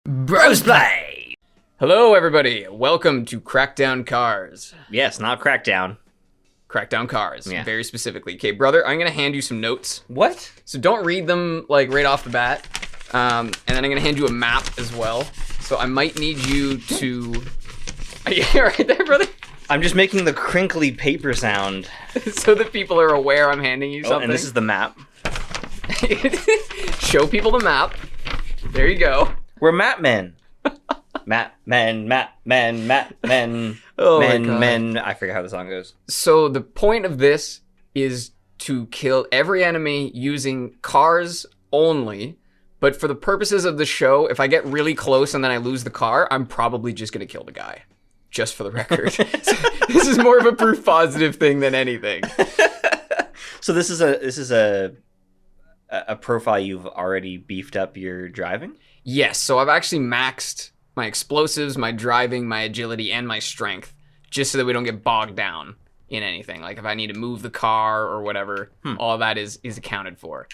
Bros Play! Hello, everybody. Welcome to Crackdown Cars. Yes, not Crackdown. Crackdown Cars, Yeah. very specifically. Okay, brother, I'm going to hand you some notes. What? So don't read them, like, right off the bat. And then I'm going to hand you a map as well. So I might need you to... Are you right there, brother? I'm just making the crinkly paper sound. So that people are aware I'm handing you something. Oh, and this is the map. Show people the map. There you go. We're map men. Map men. Oh men, my God. men. I forget how the song goes. So the point of this is to kill every enemy using cars only. But for the purposes of the show, if I get really close and then I lose the car, I'm probably just going to kill the guy. Just for the record. So this is more of a proof positive thing than anything. So this is a profile you've already beefed up your driving? Yes, so I've actually maxed my explosives, my driving, my agility, and my strength, just so that we don't get bogged down in anything. Like if I need to move the car or whatever, all of that is accounted for.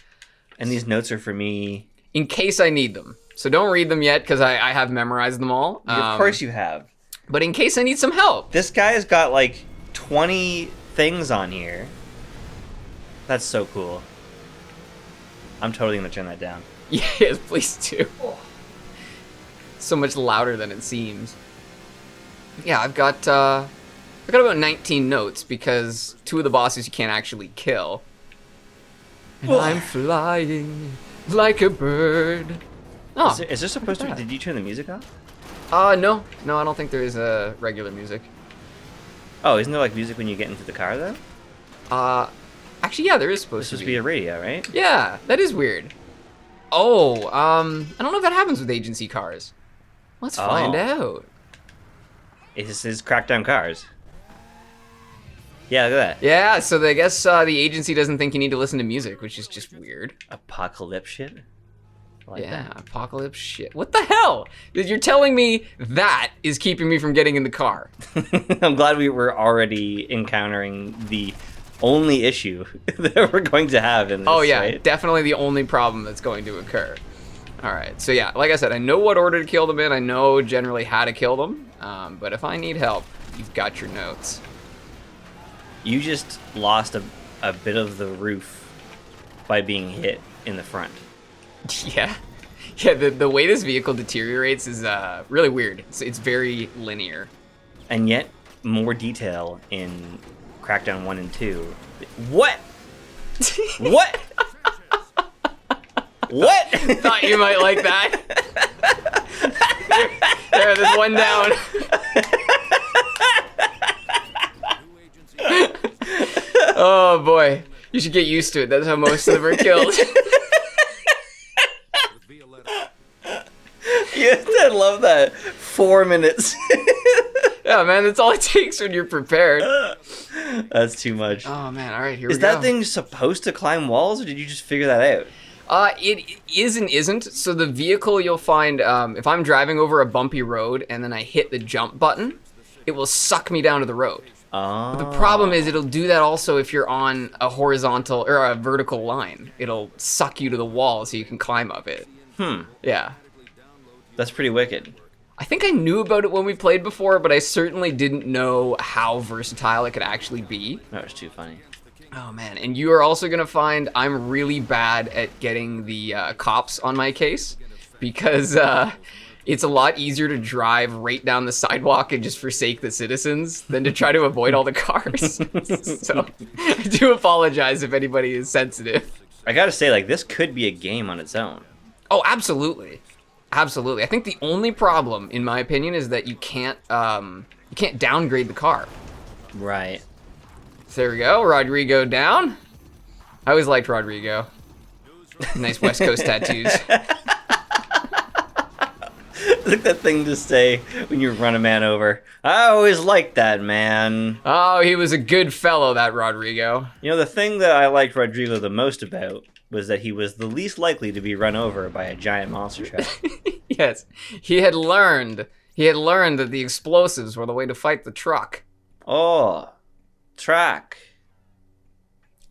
And these notes are for me. In case I need them. So don't read them yet, because I have memorized them all. Of course you have. But in case I need some help. This guy has got like 20 things on here. That's so cool. I'm totally going to turn that down. Yes, please do. So much louder than it seems. Yeah, I've got about 19 notes because 2 of the bosses you can't actually kill. And I'm flying like a bird. Oh, Is there supposed to be... Did you turn the music off? no, I don't think there is a regular music. Oh, isn't there like music when you get into the car though? Actually, yeah, there is supposed This to must be. be a radio, right? Yeah, that is weird. Oh, I don't know if that happens with agency cars. Let's find out. This is Crackdown Cars. Yeah, look at that. Yeah, so I guess the agency doesn't think you need to listen to music, which is just weird. Apocalypse shit. I like Yeah, that. apocalypse shit. What the hell? You're telling me that is keeping me from getting in the car? I'm glad we were already encountering the only issue that we're going to have in this. Oh yeah, right? definitely the only problem that's going to occur. All right, so yeah, like I said, I know what order to kill them in. I know generally how to kill them. But if I need help, you've got your notes. You just lost a bit of the roof by being hit in the front. Yeah. Yeah, the way this vehicle deteriorates is really weird. It's very linear. And yet, more detail in Crackdown 1 and 2. What? What? What? Thought you might like that. There's one down. Oh boy. You should get used to it. That's how most of them are killed. Yes, I love that. 4 minutes. Yeah, man, that's all it takes when you're prepared. That's too much. Oh man, all right, here we Is go. that thing supposed to climb walls, or did you just figure that out? It is and isn't. So the vehicle you'll find, if I'm driving over a bumpy road and then I hit the jump button, it will suck me down to the road. Oh. The problem is it'll do that also if you're on a horizontal or a vertical line. It'll suck you to the wall so you can climb up it. Yeah. That's pretty wicked. I think I knew about it when we played before, but I certainly didn't know how versatile it could actually be. That was too funny. Oh man, and you are also gonna find I'm really bad at getting the cops on my case because it's a lot easier to drive right down the sidewalk and just forsake the citizens than to try to avoid all the cars. So I do apologize if anybody is sensitive. I gotta say, like, this could be a game on its own. Oh, absolutely. Absolutely. I think the only problem, in my opinion, is that you can't downgrade the car. Right. So there we go, Rodrigo down. I always liked Rodrigo. Nice West Coast tattoos. Like that thing to say when you run a man over. I always liked that man. Oh, he was a good fellow, that Rodrigo. You know, the thing that I liked Rodrigo the most about was that he was the least likely to be run over by a giant monster truck. Yes, he had learned that the explosives were the way to fight the truck. Oh, track.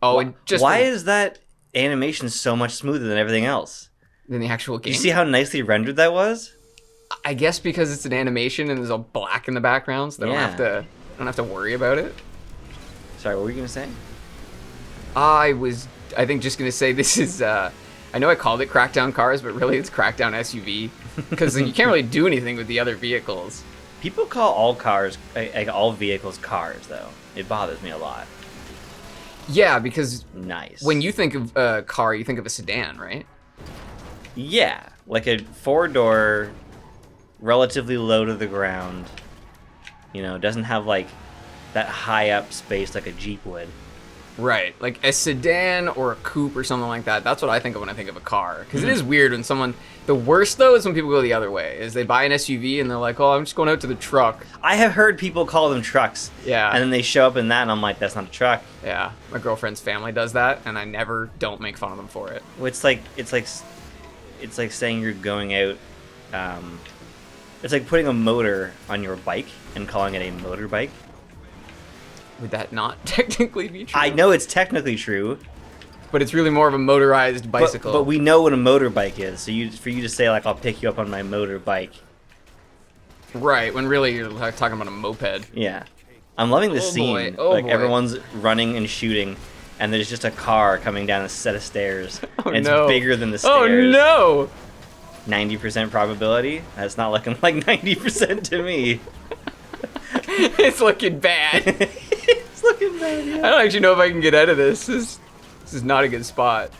Oh, and just Why is that animation so much smoother than everything else? than the actual game? You see how nicely rendered that was? I guess because it's an animation and there's all black in the background, so they don't have to worry about it. Sorry, what were you gonna say? I think just gonna say this is. I know I called it Crackdown Cars, but really it's Crackdown SUV because you can't really do anything with the other vehicles. People call all cars, like all vehicles, cars though. It bothers me a lot. Yeah, because Nice. when you think of a car, you think of a sedan, right? Yeah, like a 4-door, relatively low to the ground. You know, doesn't have like that high up space like a Jeep would. Right, like a sedan or a coupe or something like that. That's what I think of when I think of a car. Because it is weird when someone... The worst, though, is when people go the other way. Is they buy an SUV and they're like, oh, I'm just going out to the truck. I have heard people call them trucks. Yeah. And then they show up in that, and I'm like, that's not a truck. Yeah, my girlfriend's family does that, and I don't make fun of them for it. Well, it's like saying you're going out. It's like putting a motor on your bike and calling it a motorbike. Would that not technically be true? I know it's technically true, but it's really more of a motorized bicycle. But we know what a motorbike is. So for you to say like, I'll pick you up on my motorbike. Right, when really you're talking about a moped. Yeah. I'm loving this scene. Oh, boy. Everyone's running and shooting, and there's just a car coming down a set of stairs. Oh, and it's no. bigger than the stairs. Oh no! 90% probability? That's not looking like 90% to me. It's looking bad. It's looking bad, yeah. I don't actually know if I can get out of this. This is not a good spot.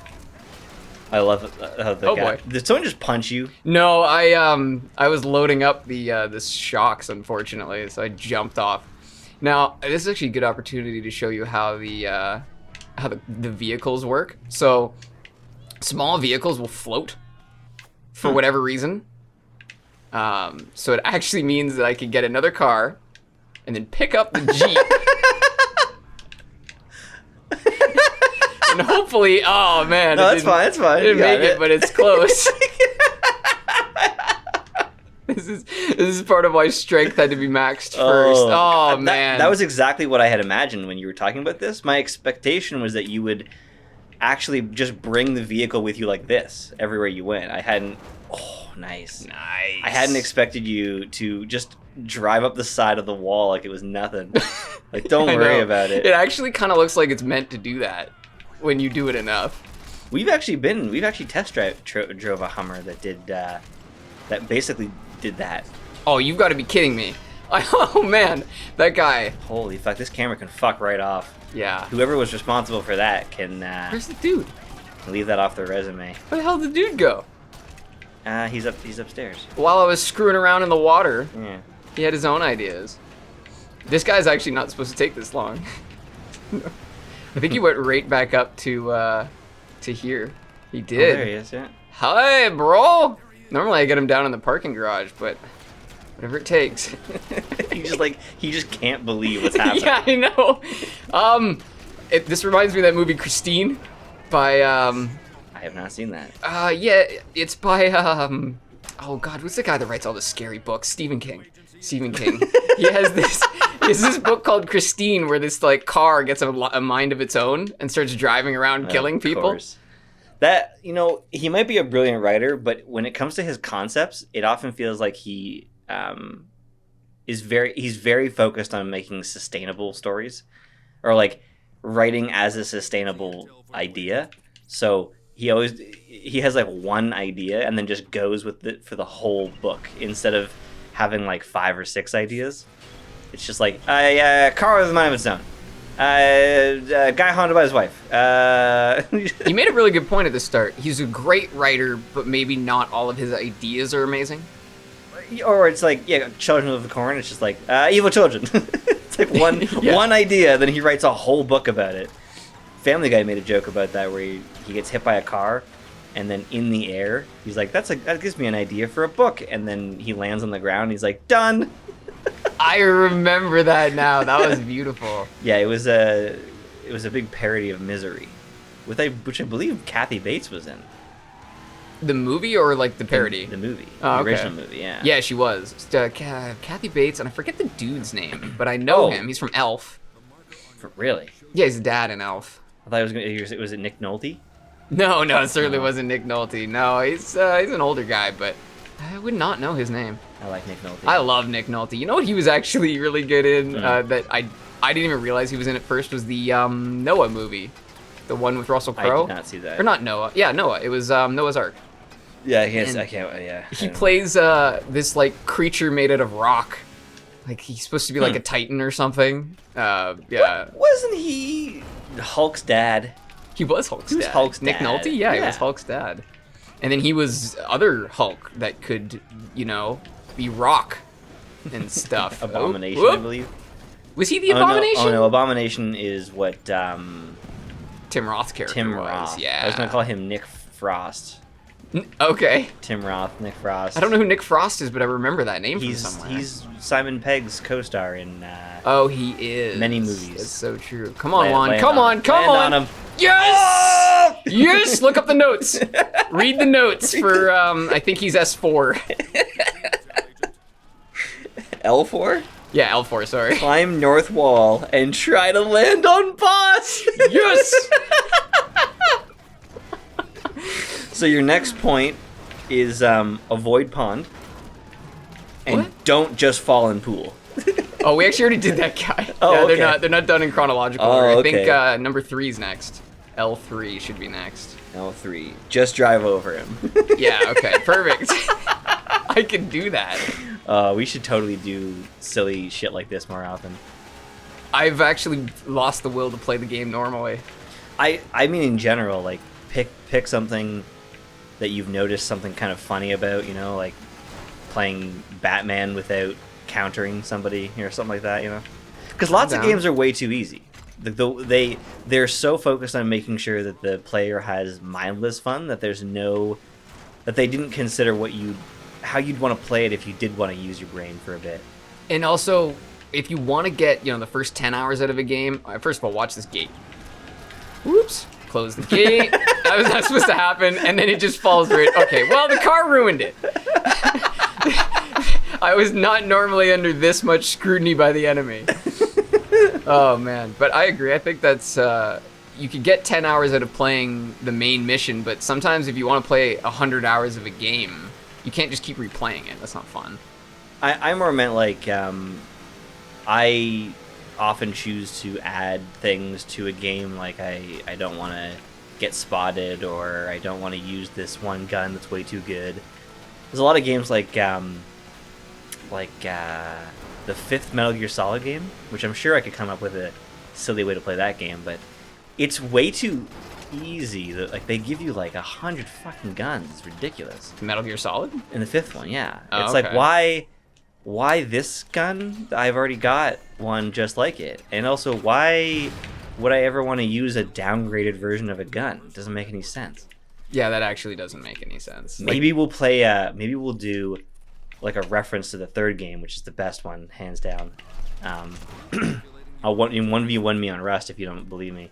I love how the guy... Boy. Did someone just punch you? No, I was loading up the shocks, unfortunately, so I jumped off. Now, this is actually a good opportunity to show you how the vehicles work. So, small vehicles will float for whatever reason. So it actually means that I could get another car and then pick up the Jeep. And hopefully, oh man. No, that's fine, that's fine. Didn't make it, but it's close. This is part of why strength had to be maxed first. Oh man. That was exactly what I had imagined when you were talking about this. My expectation was that you would actually just bring the vehicle with you like this everywhere you went. I hadn't... Oh, nice. Nice. I hadn't expected you to just drive up the side of the wall like it was nothing. Like, don't worry about it. It actually kind of looks like it's meant to do that when you do it enough. We've actually test drove a Hummer that basically did that. Oh, you've got to be kidding me. Oh man, that guy. Holy fuck, this camera can fuck right off. Yeah. Whoever was responsible for that can Where's the dude? Leave that off the resume. Where the hell did the dude go? He's upstairs. While I was screwing around in the water, yeah, he had his own ideas. This guy's actually not supposed to take this long. I think he went right back up to here. He did. Oh, there he is, yeah. Hi, bro. Normally I get him down in the parking garage, but whatever it takes. he just can't believe what's happening. Yeah, I know. This reminds me of that movie Christine by I have not seen that. Yeah, it's by oh god, what's the guy that writes all the scary books? Stephen King. He has this book called Christine where this like car gets a mind of its own and starts driving around killing people. Course. That, he might be a brilliant writer, but when it comes to his concepts, it often feels like he's very focused on making sustainable stories, or like writing as a sustainable idea. So he has like one idea and then just goes with it for the whole book instead of having like 5 or 6 ideas. It's just like a car with a mind of its own. A guy haunted by his wife. He made a really good point at the start. He's a great writer, but maybe not all of his ideas are amazing. Or it's like, Children of the Corn. It's just like evil children. It's like one idea, then he writes a whole book about it. Family Guy made a joke about that where he gets hit by a car, and then in the air, he's like, that gives me an idea for a book. And then he lands on the ground, and he's like, done. I remember that now. That was beautiful. Yeah, it was a big parody of Misery, which I believe Kathy Bates was in. The movie or like the parody? The movie. Oh, the original movie, yeah. Yeah, she was. Kathy Bates, and I forget the dude's name, but I know him. He's from Elf. Really? Yeah, he's dad in Elf. I thought was it Nick Nolte? No, it certainly wasn't Nick Nolte. No, he's an older guy, but I would not know his name. I like Nick Nolte. I love Nick Nolte. You know what he was actually really good in that I didn't even realize he was in at first was the Noah movie. The one with Russell Crowe. I did not see that. Or not Noah. Yeah, Noah. It was Noah's Ark. Yeah, I can't. Yeah. He plays this like creature made out of rock. Like he's supposed to be like a titan or something. Yeah. Wasn't he Hulk's dad? He was Hulk's dad. He was Hulk's Nick dad. Nolte? Yeah, he was Hulk's dad. And then he was other Hulk that could, you know, be rock and stuff. Abomination, I believe. Was he the Abomination? Oh no, Abomination is what Tim Roth's character Tim was. Roth. Yeah. I was gonna call him Nick Frost. Okay. Tim Roth, Nick Frost. I don't know who Nick Frost is, but I remember that name from somewhere. He's Simon Pegg's co-star in oh, he is. many movies. That's so true. Come on, Juan. Land Come on. him. Yes! Oh! Yes! Look up the notes. Read the notes for, I think he's S4. L4? Yeah, L4, sorry. Climb north wall and try to land on boss. Yes! So your next point is avoid pond. And What? don't just fall in pool. Oh, we actually already did that guy. Oh, yeah, okay. they're not done in chronological Oh, order. I okay. think number 3 is next. L3 should be next. L3. Just drive over him. Yeah, okay, perfect. I can do that. We should totally do silly shit like this more often. I've actually lost the will to play the game normally. I mean in general, like pick something that you've noticed something kind of funny about, you know, like playing Batman without countering somebody or something like that, you know? Because lots of games are way too easy. They're so focused on making sure that the player has mindless fun that that they didn't consider how you'd want to play it if you did want to use your brain for a bit. And also, if you want to get, the first 10 hours out of a game, first of all, watch this gate. Whoops. Close the gate. That was not supposed to happen, and then it just falls right. Okay, well, the car ruined it. I was not normally under this much scrutiny by the enemy. Oh, man. But I agree. I think that's... you could get 10 hours out of playing the main mission, but sometimes if you want to play 100 hours of a game, you can't just keep replaying it. That's not fun. I more meant like... I often choose to add things to a game, like I don't want to get spotted, or I don't want to use this one gun that's way too good. There's a lot of games like the 5th Metal Gear Solid game, which I'm sure I could come up with a silly way to play that game, but it's way too easy. Like they give you like 100 fucking guns. It's ridiculous. Metal Gear Solid? In the 5th one, yeah. Oh, it's okay. like why this gun? I've already got one just like it. And also, why would I ever want to use a downgraded version of a gun? It doesn't make any sense. Yeah, that actually doesn't make any sense. Maybe we'll do like a reference to the 3rd game, which is the best one, hands down. I'll 1v1 me on Rust if you don't believe me.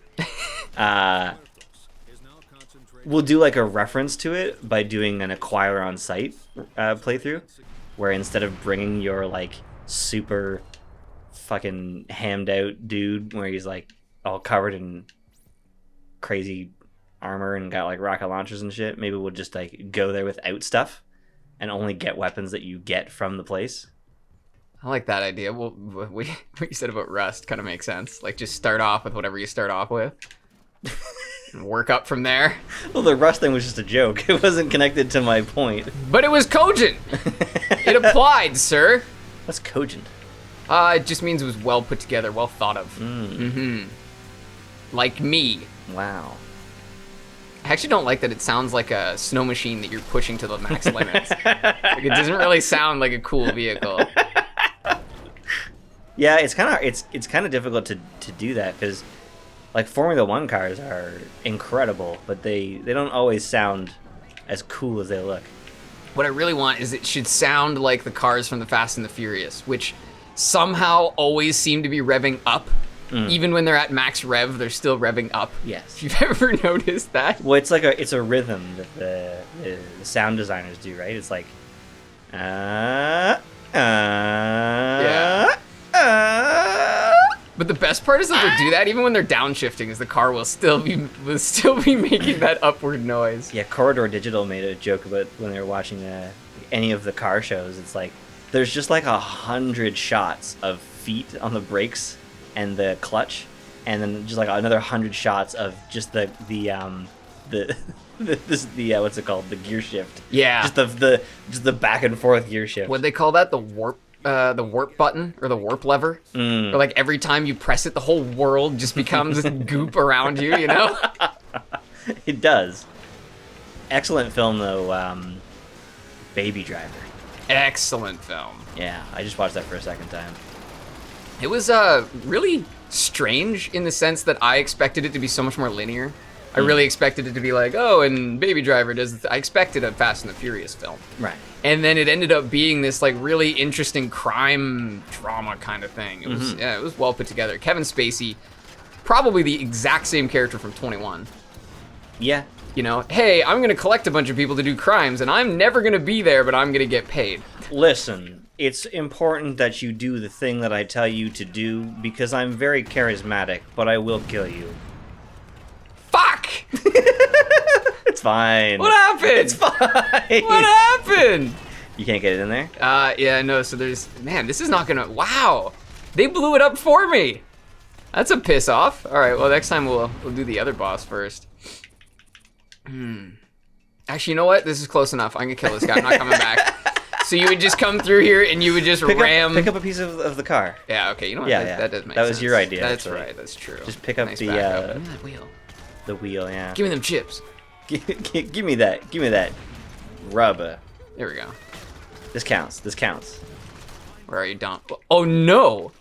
We'll do like a reference to it by doing an acquire on site playthrough, where instead of bringing your like super fucking hammed out dude where he's like all covered in crazy armor and got like rocket launchers and shit, maybe we'll just like go there without stuff and only get weapons that you get from the place. I like that idea. Well, what you said about Rust kind of makes sense. Like, just start off with whatever you start off with. And work up from there. Well, the Rust thing was just a joke. It wasn't connected to my point. But it was cogent! It applied, sir! What's cogent? It just means it was well put together, well thought of. Like me. Wow. I actually don't like that it sounds like a snow machine that you're pushing to the max limits. Like, it doesn't really sound like a cool vehicle. Yeah, it's kind of difficult to do that because like Formula 1 cars are incredible, but they don't always sound as cool as they look. What I really want is it should sound like the cars from the Fast and the Furious, which somehow always seem to be revving up. Even when they're at max rev, they're still revving up. Yes. If you've ever noticed that. Well, it's a rhythm that the sound designers do, right? It's like, Yeah. But the best part is that they do that even when they're downshifting, is the car will still be making that upward noise. Yeah, Corridor Digital made a joke about when they were watching any of the car shows, it's like there's just like 100 shots of feet on the brakes and the clutch, and then just like another 100 shots of just the what's it called, the gear shift. Yeah. Just the back and forth gear shift. What they call that, the warp button or the warp lever. Or like every time you press it, the whole world just becomes goop around you. You know. It does. Excellent film though. Baby Driver. Excellent film. Yeah, I just watched that for a second time. It was really strange in the sense that I expected it to be so much more linear. I really expected it to be like, oh, and Baby Driver does. I expected a Fast and the Furious film. Right. And then it ended up being this like really interesting crime drama kind of thing. It was it was well put together. Kevin Spacey, probably the exact same character from 21. Yeah. You know, hey, I'm gonna collect a bunch of people to do crimes, and I'm never gonna be there, but I'm gonna get paid. Listen, it's important that you do the thing that I tell you to do because I'm very charismatic, but I will kill you. Fuck! It's fine. What happened? It's fine. What happened? You can't get it in there? Yeah, no, so there's... Man, this is not gonna... Wow! They blew it up for me! That's a piss off. Alright, well, next time we'll do the other boss first. Actually, you know what? This is close enough. I'm gonna kill this guy. I'm not coming back. So you would just come through here and you would just ram... Pick up a piece of the car. Yeah, okay, you know what? Yeah, That does make sense. That was your idea. That's actually. right, that's true. Just pick up nice the backup. Give me that wheel. The wheel, yeah. Give me them chips. Give me that rubber. There we go. This counts. Where are you, Dom? Oh no!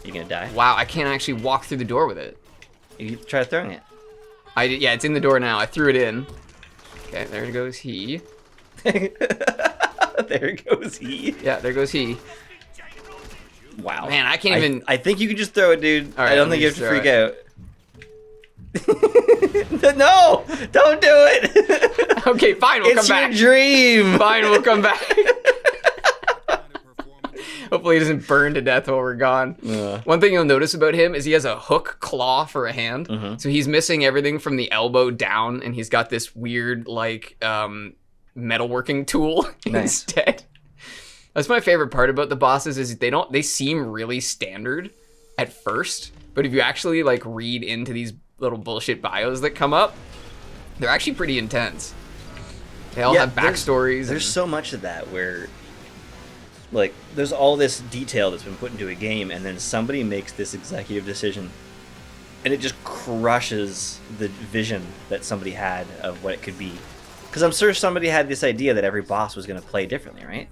You gonna die? Wow, I can't actually walk through the door with it. You try throwing it. Yeah, it's in the door now. I threw it in. Okay, there goes he. There goes he. Yeah, there goes he. Wow. Man, I can't even... I think you can just throw it, dude. All right, I don't think you have to throw freak it. out. No! Don't do it! Okay, fine, we'll come back. It's your dream! Fine, we'll come back. Hopefully he doesn't burn to death while we're gone. One thing you'll notice about him is he has a hook claw for a hand. So he's missing everything from the elbow down, and he's got this weird, like, metalworking tool instead. That's my favorite part about the bosses is they seem really standard at first, but if you actually, like, read into these little bullshit bios that come up, they're actually pretty intense. They all have backstories. There's so much of that where... Like, there's all this detail that's been put into a game, and then somebody makes this executive decision, and it just crushes the vision that somebody had of what it could be. Because I'm sure somebody had this idea that every boss was going to play differently, right?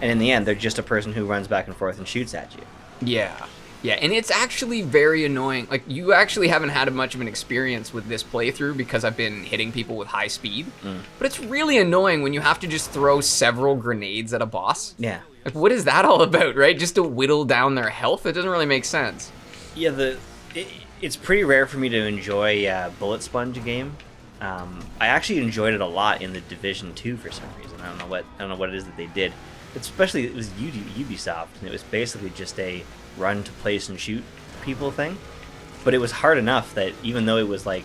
And in the end, they're just a person who runs back and forth and shoots at you. Yeah. Yeah, and it's actually very annoying. Like, you actually haven't had much of an experience with this playthrough because I've been hitting people with high speed. But it's really annoying when you have to just throw several grenades at a boss. Yeah. Like, what is that all about, right? Just to whittle down their health? It doesn't really make sense. Yeah, it's pretty rare for me to enjoy bullet sponge game. I actually enjoyed it a lot in the Division 2 for some reason. I don't know what it is that they did. Especially it was Ubisoft, and it was basically just a run to place and shoot people thing. But it was hard enough that even though it was like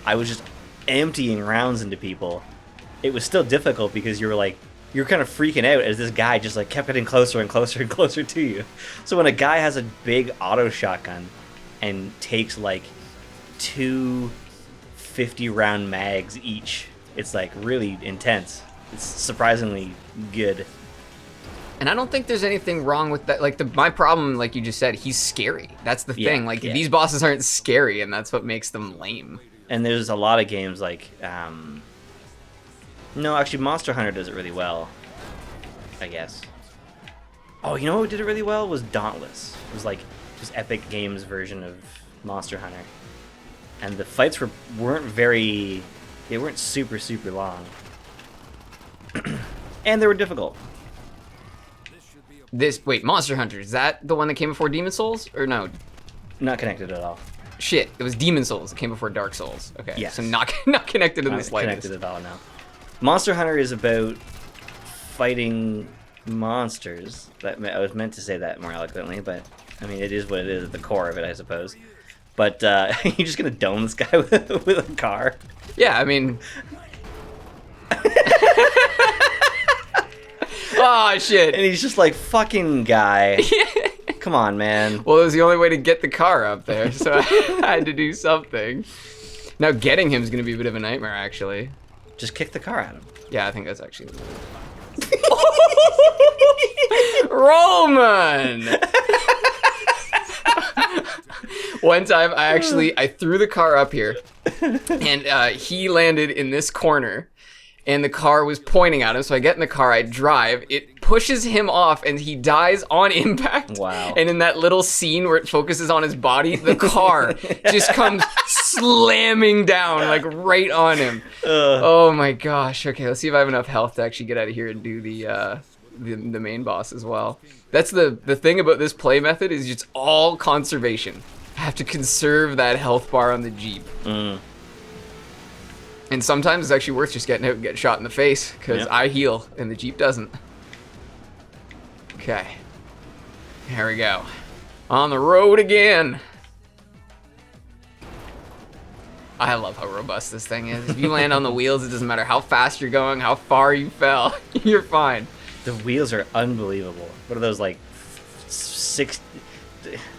I was just emptying rounds into people, it was still difficult because you're kind of freaking out as this guy just like kept getting closer and closer and closer to you. So when a guy has a big auto shotgun and takes like 2 50-round mags each, it's like really intense. It's surprisingly good. And I don't think there's anything wrong with that. Like, my problem, like you just said, he's scary. That's the thing. Like, these bosses aren't scary, and that's what makes them lame. And there's a lot of games like, no, actually, Monster Hunter does it really well, I guess. Oh, you know what did it really well? Was Dauntless. It was like this Epic Games version of Monster Hunter. And the fights weren't super, super long. And they were difficult. Wait, Monster Hunter, is that the one that came before Demon Souls? Or no? Not connected at all. Shit, it was Demon Souls that came before Dark Souls. Okay, yes. So not connected in the slightest. Connected at all, no. Monster Hunter is about fighting monsters. I was meant to say that more eloquently, but I mean, it is what it is at the core of it, I suppose. But you're just gonna dome this guy with a car? Yeah, I mean... Oh, shit. And he's just like, fucking guy. Come on, man. Well, it was the only way to get the car up there, so I had to do something. Now getting him is going to be a bit of a nightmare, actually. Just kick the car at him. Yeah, I think that's actually... Roman! One time, I threw the car up here, and he landed in this corner, and the car was pointing at him, so I get in the car, I drive, it pushes him off, and he dies on impact. Wow. And in that little scene where it focuses on his body, the car just comes slamming down, like, right on him. Oh my gosh. Okay, let's see if I have enough health to actually get out of here and do the main boss as well. That's the thing about this play method, is it's all conservation. I have to conserve that health bar on the Jeep. And sometimes it's actually worth just getting out and getting shot in the face, because I heal and the Jeep doesn't. Okay. Here we go. On the road again. I love how robust this thing is. If you land on the wheels, it doesn't matter how fast you're going, how far you fell, you're fine. The wheels are unbelievable. What are those, like, 6...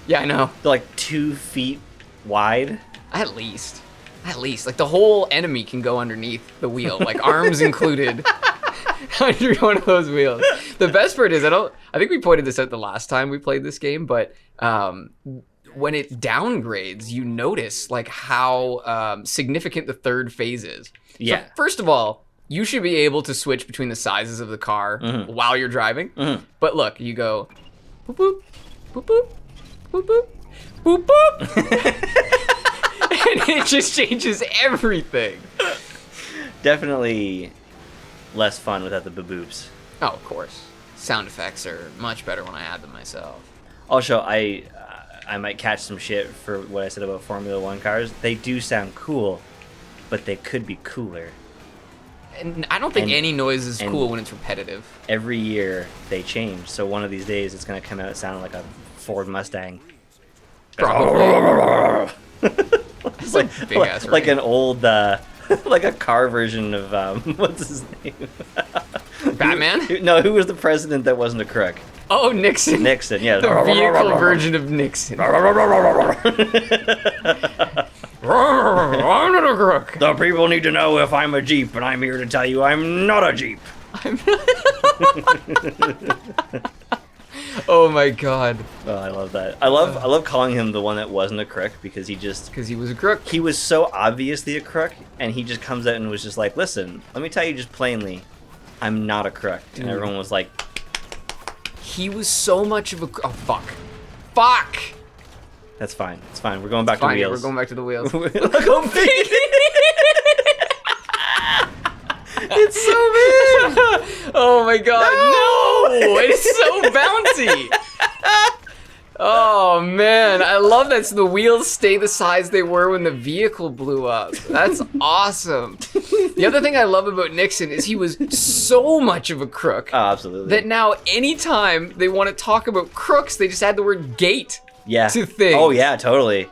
Yeah, I know. They're like 2 feet wide? At least. Like, the whole enemy can go underneath the wheel, like arms included, under one of those wheels. The best part is, I think we pointed this out the last time we played this game, but when it downgrades, you notice, like, how significant the third phase is. Yeah. So, first of all, you should be able to switch between the sizes of the car while you're driving. But look, you go, boop, boop, boop, boop, boop, boop, boop, boop. And it just changes everything. Definitely less fun without the boops. Oh, of course. Sound effects are much better when I add them myself. Also, I might catch some shit for what I said about Formula 1 cars. They do sound cool, but they could be cooler. And I don't think any noise is cool when it's repetitive. Every year they change, so one of these days it's going to come out sounding like a Ford Mustang. Probably. It's like an old, like a car version of, what's his name? Batman? No, who was the president that wasn't a crook? Oh, Nixon. Nixon, yeah. The vehicle version of Nixon. I'm not a crook. The people need to know if I'm a Jeep, and I'm here to tell you I'm not a Jeep. Oh my god. Oh, I love that. I love calling him the one that wasn't a crook, because he was a crook. He was so obviously a crook, and he just comes out and was just like, listen, let me tell you just plainly, I'm not a crook. And everyone was like... He was so much of a... Oh, fuck. Fuck! That's fine. It's fine. We're going back to wheels. We're going back to the wheels. Look how big it's so big! Oh my god, no! It's so bouncy! Oh man, I love that. So the wheels stay the size they were when the vehicle blew up. That's awesome. The other thing I love about Nixon is he was so much of a crook. Oh, absolutely. That now anytime they want to talk about crooks, they just add the word gate to things. Oh yeah, totally.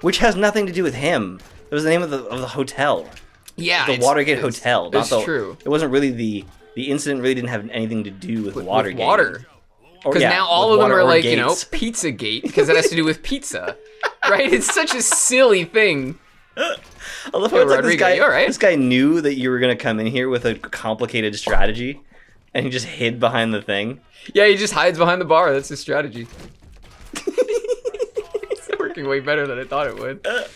Which has nothing to do with him. It was the name of the hotel. Yeah, the Watergate Hotel. That's true. It wasn't really the incident. Really didn't have anything to do with Watergate. With water. Because now all of them are like, you know, Pizzagate, because it has to do with pizza, right? It's such a silly thing. I love how it's like Rodrigo, you all right? This guy knew that you were gonna come in here with a complicated strategy, and he just hid behind the thing. Yeah, he just hides behind the bar. That's his strategy. It's working way better than I thought it would. Oh,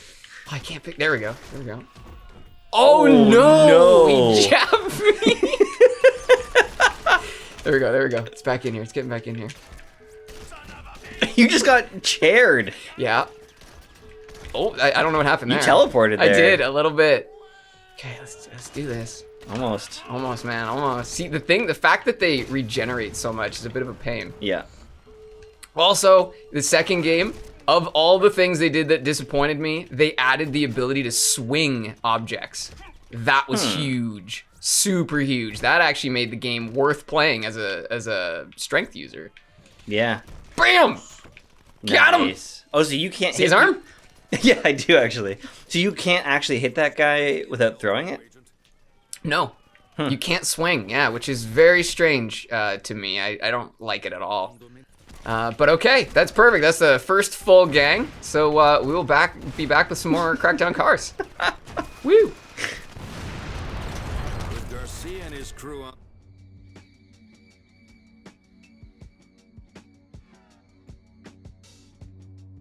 I can't pick. There we go. There we go. Oh no! He jabbed me. There we go. There we go. It's back in here. It's getting back in here. You just got chaired. Yeah. Oh, I don't know what happened there. You teleported there. I did a little bit. Okay, let's do this. Almost, man, almost. See, the fact that they regenerate so much is a bit of a pain. Yeah. Also, the second game, of all the things they did that disappointed me, they added the ability to swing objects. That was huge. Super huge. That actually made the game worth playing as a strength user. Yeah. Bam! Got him! Oh, so you can't see his arm? Yeah, I do actually. So you can't actually hit that guy without throwing it? No. You can't swing, yeah, which is very strange to me. I don't like it at all. But okay, that's perfect. That's the first full gang. So we will be back with some more Crackdown cars. Woo! With Garcia and his crew on